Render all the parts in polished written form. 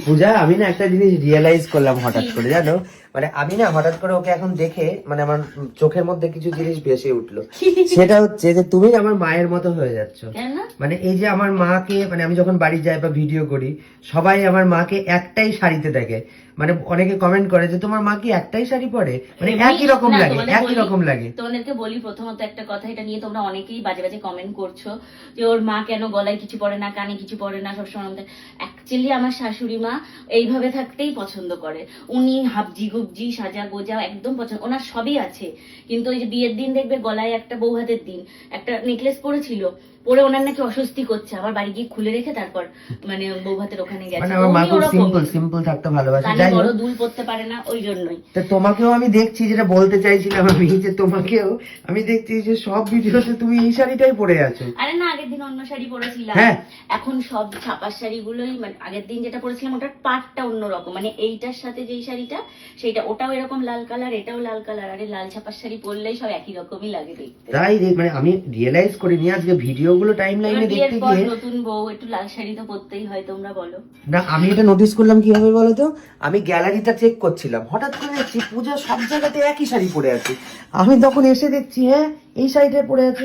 পূজা, আমি না একটা জিনিস রিয়েলাইজ করলাম হঠাৎ করে, জানো, মানে আমি না হঠাৎ করে ওকে এখন দেখে মানে আমার চোখের মধ্যে কিছু জিনিস ভেসে উঠলো। সেটা হচ্ছে যে তুমি আমার মায়ের মতো হয়ে যাচ্ছ। মানে এই যে আমার মাকে, মানে আমি যখন বাড়ি যাই বা ভিডিও করি, সবাই আমার মাকে একটাই শাড়িতে দেখে। মানে অনেকে কমেন্ট করে যে তোমার মা কি একটাই শাড়ি পরে, মানে একই রকম লাগে, একই রকম লাগে। তোমাদেরকে বলি প্রথমত একটা কথা, এটা নিয়ে তোমরা অনেকেই বাজে বাজে কমেন্ট করছো যে ওর মা কেন গলায় কিছু পরে না, কানে কিছু পরে না, সবসময় আমাদের। অ্যাকচুয়ালি আমার শাশুড়ি মা এইভাবে থাকতেই পছন্দ করে। উনি হাবজি গুবজি সাজা গোজা একদম পছন্দ, ওনার সবই আছে। কিন্তু ওই যে বিয়ের দিন দেখবে গলায় একটা বউ হাতের দিন একটা নেকলেস পরেছিল, পরে ওনার নাকি অস্বস্তি করছে, আবার বাড়ি গিয়ে খুলে রেখে তারপর মানে বউ ভাতের ওখানে গেছে। মানে আমার মা খুব সিম্পল সিম্পল থাকতে ভালোবাসে, যাই বড় হোক। দুল পড়তে পারে না, ওই জন্যই। তা তোমাকেও আমি দেখছি, যেটা বলতে চাইছিলাম আমি, যে তোমাকেও আমি দেখছি যে সব ভিডিওতে তুমি এই শাড়িটাই পরে আছো। আরে না, আগের দিন অন্য শাড়ি পরেছিলাম। হ্যাঁ, এখন সব ছাপার শাড়িগুলোই, মানে আগের দিন যেটা পরেছিলাম ওটার পাটটা অন্যরকম, মানে এইটার সাথে যেই শাড়িটা সেইটা, ওটাও এরকম লাল কালার, এটাও লাল কালার। আরে লাল ছাপার শাড়ি পরলেই সব একই রকমই লাগে দেখতে। তাই মানে আমি রিয়েলাইজ করিনি আজকে ভিডিওগুলো টাইম লাইনে দেখতে গিয়ে। নতুন বউ একটু লাল শাড়ি তো পরতেই হয়, তোমরা বলো না, আমি এটা নোটিস করলাম কিভাবে বলো তো, আমি গ্যালারিটা চেক করছিলাম, হঠাৎ করে দেখছি পূজা সব জায়গাতে একই শাড়ি পরে আছে। আমি তখন এসে দেখছি হ্যাঁ এই শাড়িটা পরে আছে।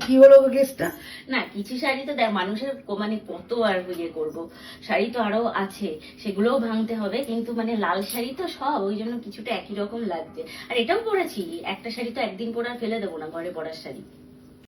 কি হলো কেসটা? না, কিছু শাড়ি তো দেখ মানুষের মানে কত আর ইয়ে করবো, শাড়ি তো আরো আছে, সেগুলোও ভাঙতে হবে। কিন্তু মানে লাল শাড়ি তো সব, ওই জন্য কিছুটা একই রকম লাগছে। আর এটাও পরেছি, একটা শাড়ি তো একদিন পরে আর ফেলে দেবো না, ঘরে পরার শাড়ি।